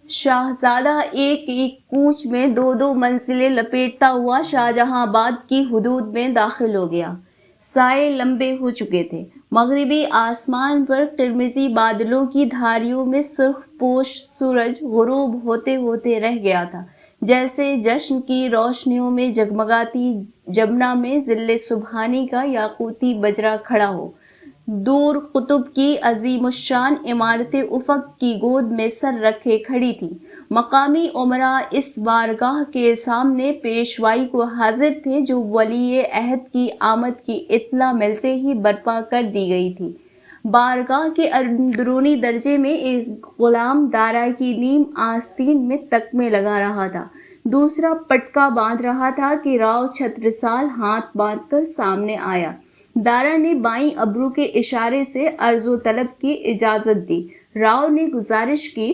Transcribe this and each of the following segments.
شاہزادہ ایک ایک کوچ میں دو دو منزلیں لپیٹتا ہوا شاہجہاں آباد کی حدود میں داخل ہو گیا۔ سائے لمبے ہو چکے تھے۔ مغربی آسمان پر قرمزی بادلوں کی دھاریوں میں سرخ پوش سورج غروب ہوتے ہوتے رہ گیا تھا، جیسے جشن کی روشنیوں میں جگمگاتی جمنا میں ظل سبحانی کا یاقوتی بجرا کھڑا ہو۔ دور قطب کی عظیم الشان عمارتیں افق کی گود میں سر رکھے کھڑی تھیں۔ مقامی امراء اس بارگاہ کے سامنے پیشوائی کو حاضر تھے جو ولی عہد کی آمد کی اطلاع ملتے ہی برپا کر دی گئی تھی۔ بارگاہ کے اندرونی درجے میں ایک غلام دارا کی نیم آستین میں تکمے لگا رہا تھا، دوسرا پٹکا باندھ رہا تھا کہ راؤ چھترسال ہاتھ باندھ کر سامنے آیا۔ دارا نے بائیں ابرو کے اشارے سے عرض و طلب کی اجازت دی۔ راؤ نے گزارش کی،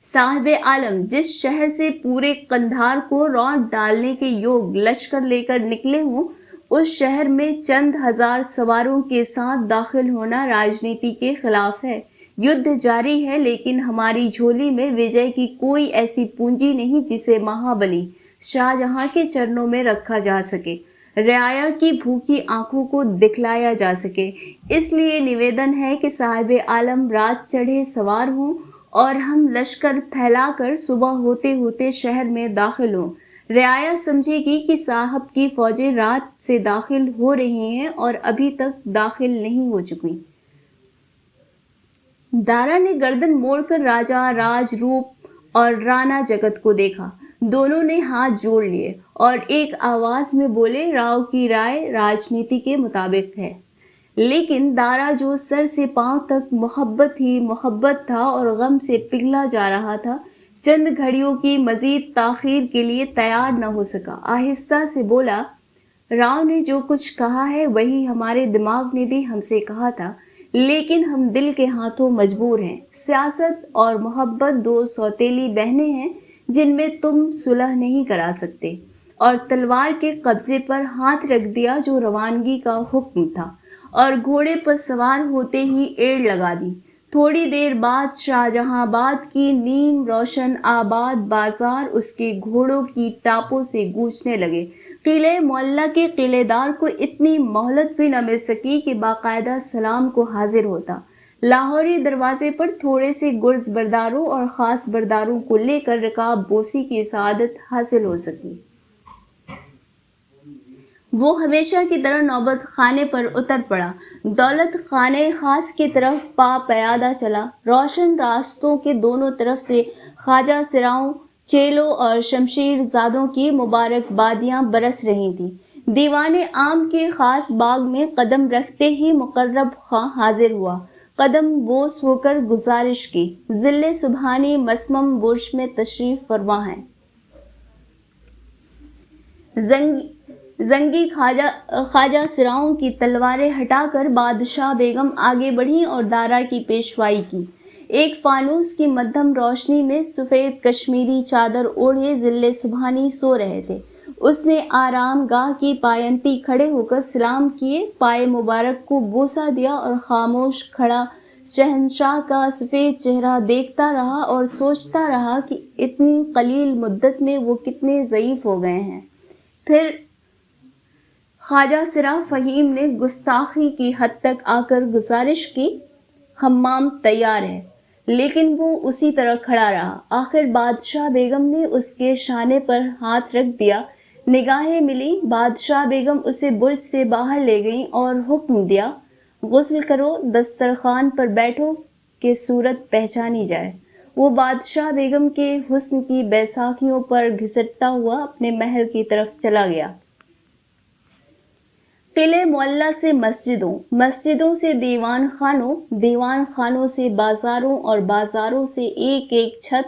صاحب عالم، جس شہر سے پورے قندھار کو رونق ڈالنے کے یوگ لشکر لے کر نکلے ہوں، اس شہر میں چند ہزار سواروں کے ساتھ داخل ہونا راجنیتی کے خلاف ہے۔ یدھ جاری ہے، لیکن ہماری جھولی میں وجے کی کوئی ایسی پونجی نہیں جسے مہابلی شاہجہاں کے چرنوں میں رکھا جا سکے، رعایا کی بھوکی آنکھوں کو دکھلایا جا سکے۔ اس لیے نویدن ہے کہ صاحب عالم رات چڑھے سوار ہوں اور ہم لشکر پھیلا کر صبح ہوتے ہوتے شہر میں داخل ہوں۔ رعایا سمجھے گی کہ صاحب کی فوجیں رات سے داخل ہو رہی ہیں اور ابھی تک داخل نہیں ہو چکی۔ دارا نے گردن موڑ کر راجا راج روپ اور رانا جگت کو دیکھا۔ دونوں نے ہاتھ جوڑ لیے اور ایک آواز میں بولے، راؤ کی رائے راجنیتی کے مطابق ہے۔ لیکن دارا جو سر سے پاؤں تک محبت ہی محبت تھا اور غم سے پگھلا جا رہا تھا، چند گھڑیوں کی مزید تاخیر کے لیے تیار نہ ہو سکا۔ آہستہ سے بولا، راؤ نے جو کچھ کہا ہے وہی ہمارے دماغ نے بھی ہم سے کہا تھا، لیکن ہم دل کے ہاتھوں مجبور ہیں۔ سیاست اور محبت دو سوتیلی بہنیں ہیں جن میں تم صلح نہیں کرا سکتے۔ اور تلوار کے قبضے پر ہاتھ رکھ دیا جو روانگی کا حکم تھا، اور گھوڑے پر سوار ہوتے ہی ایڑ لگا دی۔ تھوڑی دیر بعد شاہجہاں آباد کی نیم روشن آباد بازار اس کے گھوڑوں کی ٹاپوں سے گونجنے لگے۔ قلعہ معلیٰ کے قلعے دار کو اتنی مہلت بھی نہ مل سکی کہ باقاعدہ سلام کو حاضر ہوتا۔ لاہوری دروازے پر تھوڑے سے گرز برداروں اور خاص برداروں کو لے کر رکاب بوسی کی سعادت حاصل ہو سکی۔ وہ ہمیشہ کی طرح نوبت خانے پر اتر پڑا۔ دولت خانے خاص کی طرف پا پیادہ چلا۔ روشن راستوں کے دونوں طرف سے خواجہ سراؤں، چیلوں اور شمشیر زادوں کی مبارک بادیاں برس رہی تھیں۔ دیوان عام کے خاص باغ میں قدم رکھتے ہی مقرب خاں حاضر ہوا۔ قدم بوس ہو کر گزارش کی، ظل سبحانی مسمم برج میں تشریف فرما ہیں۔ زنگی خواجہ سراؤں کی تلواریں ہٹا کر بادشاہ بیگم آگے بڑھیں اور دارا کی پیشوائی کی۔ ایک فانوس کی مدھم روشنی میں سفید کشمیری چادر اوڑھے ظل سبحانی سو رہے تھے۔ اس نے آرام گاہ کی پائنتی کھڑے ہو کر سلام کیے، پائے مبارک کو بوسہ دیا اور خاموش کھڑا شہنشاہ کا سفید چہرہ دیکھتا رہا اور سوچتا رہا کہ اتنی قلیل مدت میں وہ کتنے ضعیف ہو گئے ہیں۔ پھر خواجہ سرا فہیم نے گستاخی کی حد تک آ کر گزارش کی، حمام تیار ہے، لیکن وہ اسی طرح کھڑا رہا۔ آخر بادشاہ بیگم نے اس کے شانے پر ہاتھ رکھ دیا، نگاہیں ملی۔ بادشاہ بیگم اسے برج سے باہر لے گئیں اور حکم دیا، غسل کرو، دسترخوان پر بیٹھو کہ صورت پہچانی جائے۔ وہ بادشاہ بیگم کے حسن کی بیساکھیوں پر گھسٹتا ہوا اپنے محل کی طرف چلا گیا۔ قلعہ معلیٰ سے مسجدوں، مسجدوں سے دیوان خانوں، دیوان خانوں سے بازاروں اور بازاروں سے ایک ایک چھت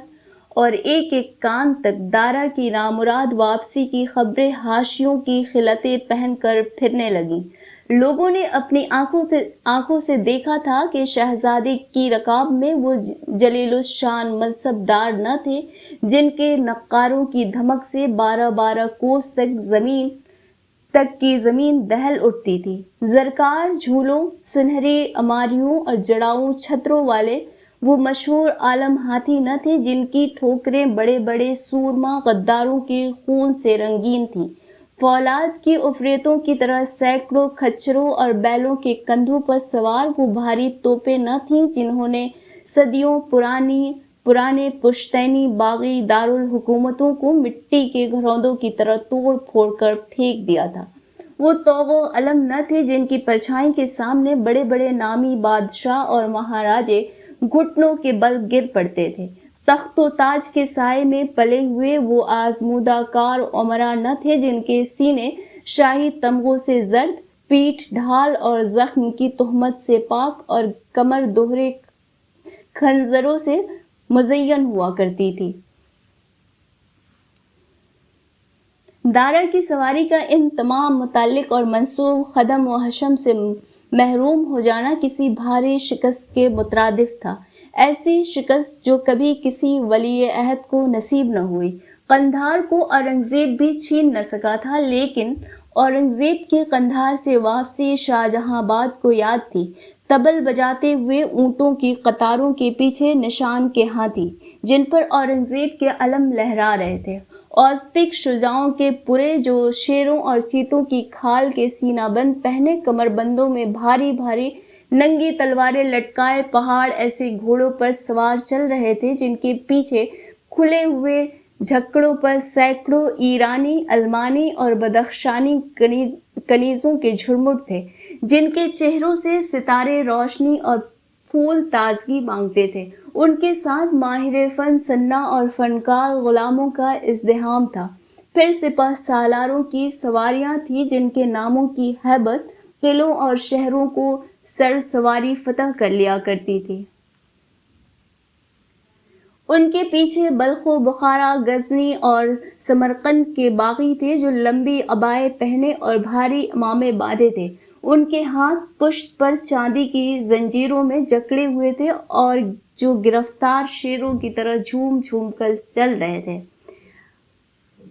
اور ایک ایک کان تک دارا کی نامراد واپسی کی خبریں حاشیوں کی خلطیں پہن کر پھرنے لگیں۔ لوگوں نے اپنی آنکھوں سے دیکھا تھا کہ شہزادی کی رکاب میں وہ جلیل الشان منصب دار نہ تھے جن کے نقاروں کی دھمک سے 12 کوس تک کی زمین دہل اٹھتی تھی۔ زرکار جھولوں، سنہری عماریوں اور جڑاؤ چھتروں والے وہ مشہور عالم ہاتھی نہ تھے جن کی ٹھوکریں بڑے بڑے سورما غداروں کے خون سے رنگین تھیں۔ فولاد کی عفریتوں کی طرح سینکڑوں کھچروں اور بیلوں کے کندھوں پر سوار وہ بھاری توپیں نہ تھیں جنہوں نے صدیوں پرانے پشتینی باغی دارالحکومتوں کو مٹی کے گھروندوں کی طرح توڑ پھوڑ کر پھینک دیا تھا۔ وہ توغ و علم نہ تھے جن کی پرچھائی کے سامنے بڑے بڑے نامی بادشاہ اور مہاراجے گھٹنوں کے بل گر پڑتے تھے۔ تخت و تاج کے سائے میں پلے ہوئے وہ آزمودہ کار امراء نہ تھے جن کے سینے شاہی تمغوں سے زرد، پیٹھ ڈھال اور زخم کی تہمت سے پاک اور کمر دوہرے خنجروں سے مزین ہوا کرتی تھی۔ دارا کی سواری کا ان تمام متعلق اور منسوب خدم و حشم سے محروم ہو جانا کسی بھاری شکست کے مترادف تھا، ایسی شکست جو کبھی کسی ولی عہد کو نصیب نہ ہوئی۔ قندھار کو اورنگزیب بھی چھین نہ سکا تھا، لیکن اورنگزیب کی قندھار سے واپسی شاہ جہاں آباد کو یاد تھی۔ طبل بجاتے ہوئے اونٹوں کی قطاروں کے پیچھے نشان کے ہاتھی، جن پر اورنگزیب کے علم لہرا رہے تھے، اوزبک شجاعوں کے پورے جو شیروں اور چیتوں کی کھال کے سینہ بند پہنے کمر بندوں میں بھاری بھاری ننگی تلواریں لٹکائے پہاڑ ایسے گھوڑوں پر سوار چل رہے تھے جن کے پیچھے کھلے ہوئے جھکڑوں پر سینکڑوں ایرانی، المانی اور بدخشانی کنیزوں کے جھرمٹ تھے، جن کے چہروں سے ستارے روشنی اور پھول تازگی مانگتے تھے۔ ان کے ساتھ ماہر فن صناع اور فنکار غلاموں کا ازدحام تھا۔ پھر سپہ سالاروں کی سواریاں تھیں جن کے ناموں کی ہیبت قلعوں اور شہروں کو سر سواری فتح کر لیا کرتی تھی۔ ان کے پیچھے بلخ و بخارا، غزنی اور سمرقند کے باغی تھے جو لمبی عبائیں پہنے اور بھاری عمامے باندھے تھے۔ ان کے ہاتھ پشت پر چاندی کی زنجیروں میں جکڑے ہوئے تھے اور جو گرفتار شیروں کی طرح جھوم جھوم کر چل رہے تھے۔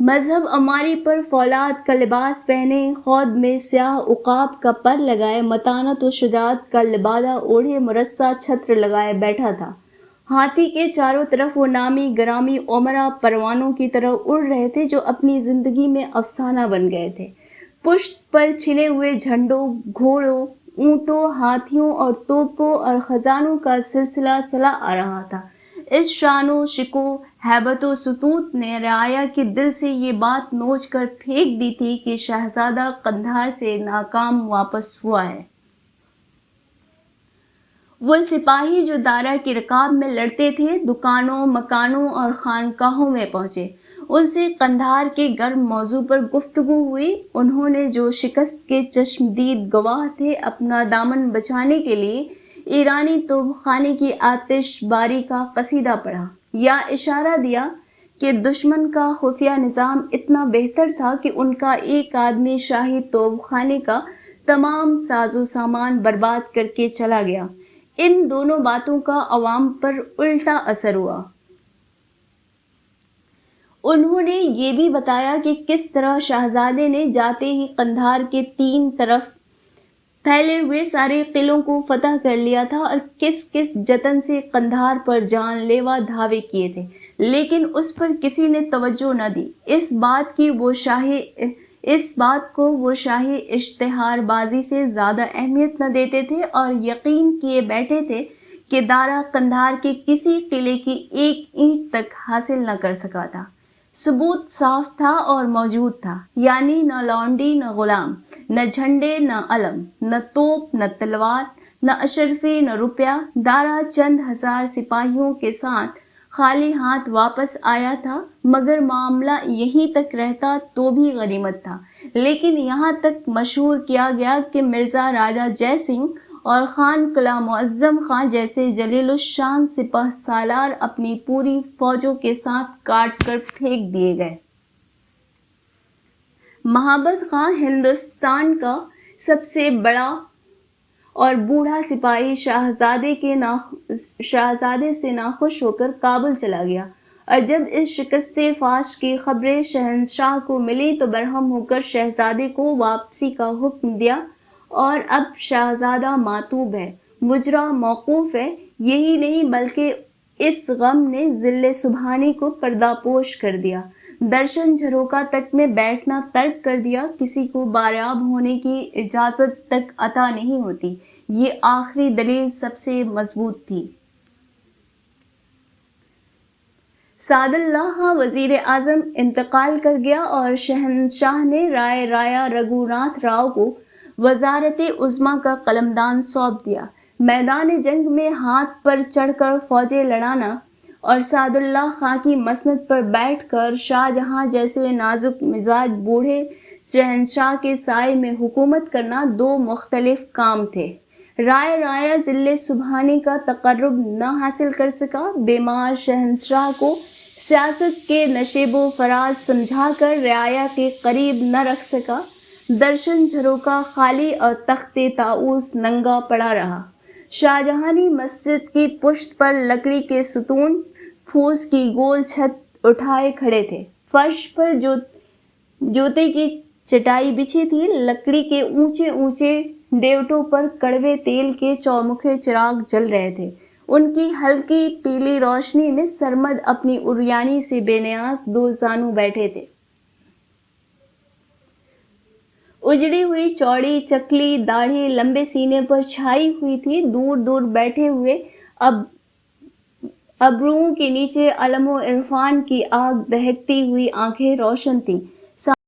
مذہب عماری پر فولاد کا لباس پہنے، خود میں سیاہ عقاب کا پر لگائے، متانت و شجاعت کا لبادہ اوڑھے، مرصع چھتر لگائے بیٹھا تھا۔ ہاتھی کے چاروں طرف وہ نامی گرامی امراء پروانوں کی طرح اڑ رہے تھے جو اپنی زندگی میں افسانہ بن گئے تھے۔ پشت پر چھنے ہوئے جھنڈوں، گھوڑوں، اونٹوں، ہاتھیوں اور توپوں اور خزانوں کا سلسلہ چلا آ رہا تھا۔ اس شان و شکوہ، ہیبت و سطوت نے رعایا کے دل سے یہ بات نوچ کر پھینک دی تھی کہ شہزادہ قندھار سے ناکام واپس ہوا ہے۔ وہ سپاہی جو دارا کے رکاب میں لڑتے تھے، دکانوں، مکانوں اور خانقاہوں میں پہنچے۔ ان سے قندھار کے گرم موضوع پر گفتگو ہوئی۔ انہوں نے جو شکست کے چشمدید گواہ تھے، اپنا دامن بچانے کے لیے ایرانی توپ خانے کی آتش باری کا قصیدہ پڑھا، یا اشارہ دیا کہ دشمن کا خفیہ نظام اتنا بہتر تھا کہ ان کا ایک آدمی شاہی توپ خانے کا تمام ساز و سامان برباد کر کے چلا گیا۔ ان دونوں باتوں کا عوام پر الٹا اثر ہوا۔ انہوں نے یہ بھی بتایا کہ کس طرح شہزادے نے جاتے ہی قندھار کے 3 طرف پھیلے ہوئے سارے قلعوں کو فتح کر لیا تھا اور کس کس جتن سے قندھار پر جان لیوا دھاوے کیے تھے، لیکن اس پر کسی نے توجہ نہ دی۔ اس بات کو وہ شاہی اشتہار بازی سے زیادہ اہمیت نہ دیتے تھے اور یقین کیے بیٹھے تھے کہ دارا قندھار کے کسی قلعے کی ایک اینٹ تک حاصل نہ کر سکا تھا۔ ثبوت صاف تھا اور موجود تھا، یعنی نہ لونڈی نہ غلام، نہ جھنڈے نہ علم، نہ توپ نہ تلوار، نہ اشرفی نہ روپیہ۔ دارا چند ہزار سپاہیوں کے ساتھ خالی ہاتھ واپس آیا تھا، مگر معاملہ یہیں تک رہتا تو بھی غنیمت تھا۔ لیکن یہاں تک مشہور کیا گیا کہ مرزا راجہ جے سنگھ اور خان قلعہ معظم خاں جیسے جلیل الشان سپہ سالار اپنی پوری فوجوں کے ساتھ کاٹ کر پھینک دیے گئے۔ مہابت خاں ہندوستان کا سب سے بڑا اور بوڑھا سپاہی شہزادے سے ناخوش ہو کر کابل چلا گیا، اور جب اس شکست فاش کی خبریں شہنشاہ کو ملی تو برہم ہو کر شہزادے کو واپسی کا حکم دیا، اور اب شہزادہ ماتوب ہے۔ مجرا موقوف ہے، یہی نہیں بلکہ اس غم نے ذل سبحانی کو پردہ پوش کر دیا، درشن جھروکا تک میں بیٹھنا ترک کر دیا، کسی کو باریاب ہونے کی اجازت تک عطا نہیں ہوتی۔ یہ آخری دلیل سب سے مضبوط تھی۔ سعد اللہ خاں وزیر اعظم انتقال کر گیا اور شہنشاہ نے رائے رایا رگھوناتھ راؤ کو وزارت عظمیٰ کا قلمدان سونپ دیا۔ میدان جنگ میں ہاتھ پر چڑھ کر فوجیں لڑانا اور سعد اللہ خاں کی مسند پر بیٹھ کر شاہ جہاں جیسے نازک مزاج بوڑھے شہنشاہ کے سائے میں حکومت کرنا دو مختلف کام تھے۔ رائے رایا ذل سبحانی کا تقرب نہ حاصل کر سکا، بیمار شہنشاہ کو سیاست کے نشیب و فراز سمجھا کر رعایا کے قریب نہ رکھ سکا، درشن جھروکا خالی اور تخت طاؤس ننگا پڑا رہا۔ شاہجہانی مسجد کی پشت پر لکڑی کے ستون پھوس کی گول چھت اٹھائے کھڑے تھے، فرش پر جوتے کی چٹائی بچھی تھی، لکڑی کے اونچے اونچے ڈیوٹوں پر کڑوے تیل کے چومکھے چراغ جل رہے تھے، ان کی ہلکی پیلی روشنی میں سرمد اپنی عریانی سے بے نیاز دو زانو بیٹھے تھے۔ اجڑی ہوئی چوڑی چکلی داڑھی لمبے سینے پر چھائی ہوئی تھی، دور دور بیٹھے ہوئے ابروؤں کے نیچے علم و عرفان کی آگ دہکتی ہوئی آنکھیں روشن تھیں۔